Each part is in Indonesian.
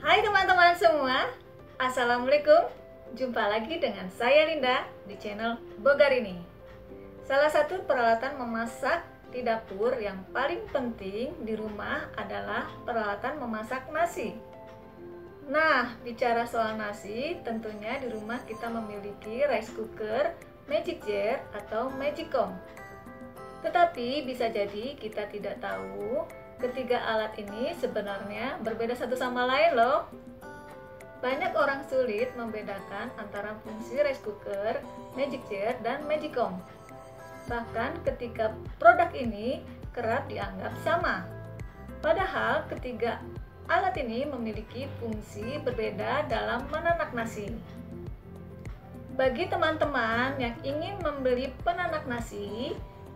Hai teman-teman semua, Assalamualaikum. Jumpa lagi dengan saya Linda di channel Bogarini. Salah satu peralatan memasak di dapur yang paling penting di rumah adalah peralatan memasak nasi. Nah, bicara soal nasi, tentunya di rumah kita memiliki rice cooker, magic jar, atau magicom. Tetapi bisa jadi kita tidak tahu ketiga alat ini sebenarnya berbeda satu sama lain loh. Banyak orang sulit membedakan antara fungsi rice cooker, magic jar, dan magicom. Bahkan ketika produk ini kerap dianggap sama. Padahal ketiga alat ini memiliki fungsi berbeda dalam menanak nasi. Bagi teman-teman yang ingin membeli penanak nasi,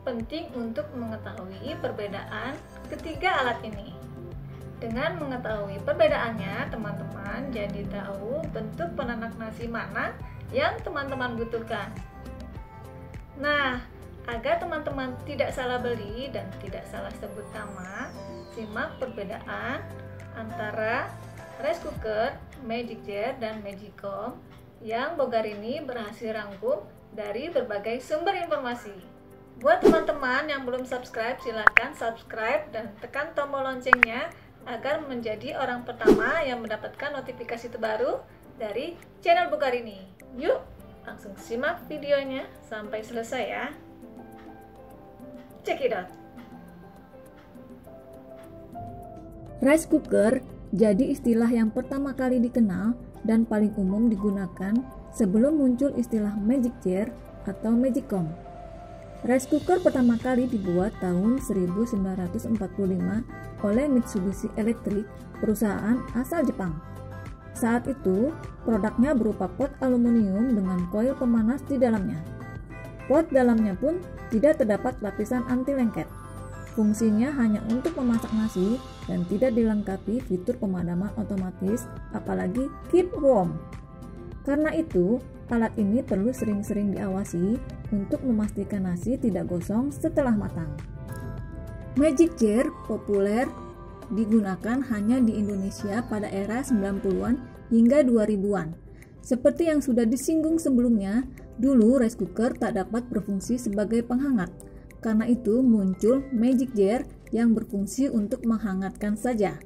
penting untuk mengetahui perbedaan ketiga alat ini. Dengan mengetahui perbedaannya, teman-teman jadi tahu bentuk penanak nasi mana yang teman-teman butuhkan. Nah, agar teman-teman tidak salah beli dan tidak salah sebut nama, simak perbedaan antara rice cooker, magic jar, dan magicom yang Bogarini berhasil rangkum dari berbagai sumber informasi. Buat teman-teman yang belum subscribe, silahkan subscribe dan tekan tombol loncengnya agar menjadi orang pertama yang mendapatkan notifikasi terbaru dari channel Bogarini. Yuk, langsung simak videonya sampai selesai ya. Check it out. Rice cooker jadi istilah yang pertama kali dikenal dan paling umum digunakan sebelum muncul istilah magic jar atau magicom. Rice cooker pertama kali dibuat tahun 1945 oleh Mitsubishi Electric, perusahaan asal Jepang. Saat itu, produknya berupa pot aluminium dengan koil pemanas di dalamnya. Pot dalamnya pun tidak terdapat lapisan anti lengket. Fungsinya hanya untuk memasak nasi dan tidak dilengkapi fitur pemadaman otomatis, apalagi keep warm. Karena itu, alat ini perlu sering-sering diawasi untuk memastikan nasi tidak gosong setelah matang. Magic jar populer digunakan hanya di Indonesia pada era 90-an hingga 2000-an. Seperti yang sudah disinggung sebelumnya, dulu rice cooker tak dapat berfungsi sebagai penghangat. Karena itu muncul magic jar yang berfungsi untuk menghangatkan saja.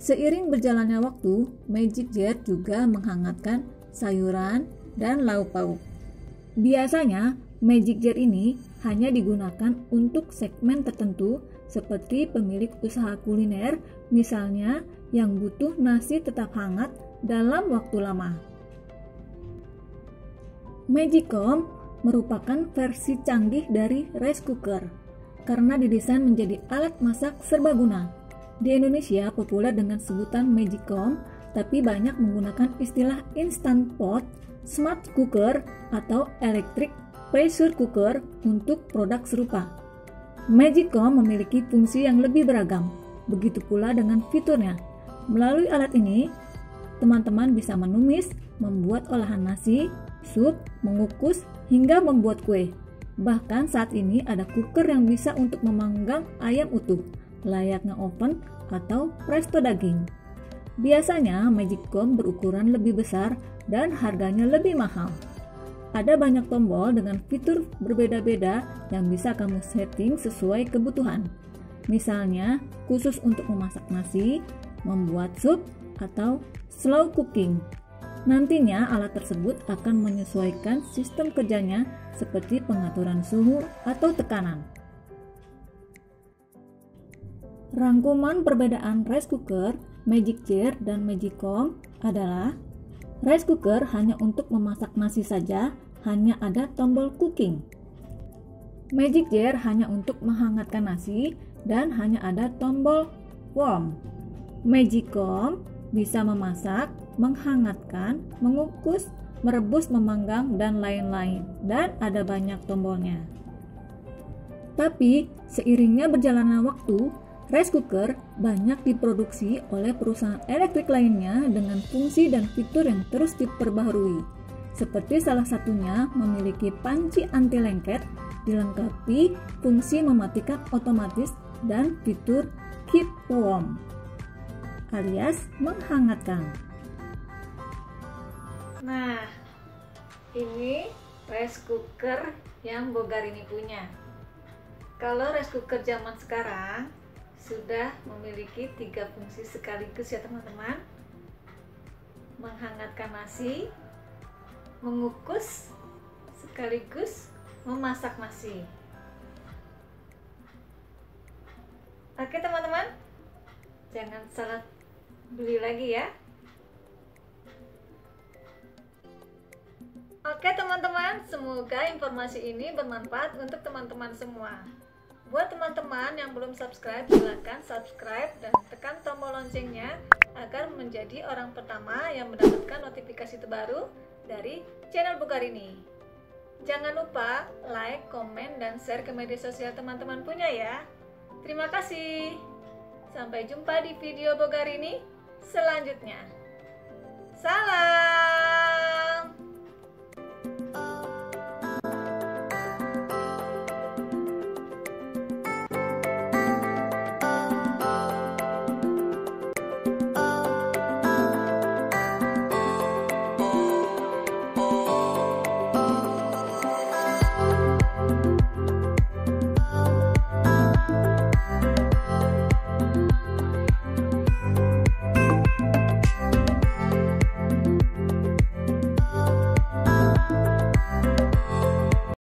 Seiring berjalannya waktu, magic jar juga menghangatkan sayuran dan lauk pauk. Biasanya magic jar ini hanya digunakan untuk segmen tertentu seperti pemilik usaha kuliner, misalnya yang butuh nasi tetap hangat dalam waktu lama. Magicom merupakan versi canggih dari rice cooker karena didesain menjadi alat masak serbaguna. Di Indonesia populer dengan sebutan magicom, tapi banyak menggunakan istilah instant pot, smart cooker, atau electric pressure cooker untuk produk serupa. Magicom memiliki fungsi yang lebih beragam, begitu pula dengan fiturnya. Melalui alat ini, teman-teman bisa menumis, membuat olahan nasi, sup, mengukus, hingga membuat kue. Bahkan saat ini ada cooker yang bisa untuk memanggang ayam utuh, layaknya oven atau presto daging. Biasanya magicom berukuran lebih besar dan harganya lebih mahal. Ada banyak tombol dengan fitur berbeda-beda yang bisa kamu setting sesuai kebutuhan. Misalnya, khusus untuk memasak nasi, membuat sup, atau slow cooking. Nantinya alat tersebut akan menyesuaikan sistem kerjanya seperti pengaturan suhu atau tekanan. Rangkuman perbedaan rice cooker, magic jar, dan magicom adalah: rice cooker hanya untuk memasak nasi saja, hanya ada tombol cooking. Magic jar hanya untuk menghangatkan nasi dan hanya ada tombol warm. Magicom bisa memasak, menghangatkan, mengukus, merebus, memanggang, dan lain-lain, dan ada banyak tombolnya. Tapi seiringnya berjalannya waktu, rice cooker banyak diproduksi oleh perusahaan elektrik lainnya dengan fungsi dan fitur yang terus diperbaharui. Seperti salah satunya memiliki panci anti lengket, dilengkapi fungsi mematikan otomatis dan fitur keep warm. alias menghangatkan. Nah, ini rice cooker yang Bogarini punya. Kalau rice cooker zaman sekarang sudah memiliki 3 fungsi sekaligus ya teman-teman. Menghangatkan nasi, mengukus, sekaligus memasak nasi. Oke teman-teman, jangan salah beli lagi ya. Oke teman-teman, semoga informasi ini bermanfaat untuk teman-teman semua. Buat teman-teman yang belum subscribe, silakan subscribe dan tekan tombol loncengnya agar menjadi orang pertama yang mendapatkan notifikasi terbaru dari channel Bogarini. Jangan lupa like, komen, dan share ke media sosial teman-teman punya ya. Terima kasih. Sampai jumpa di video Bogarini selanjutnya. Salam!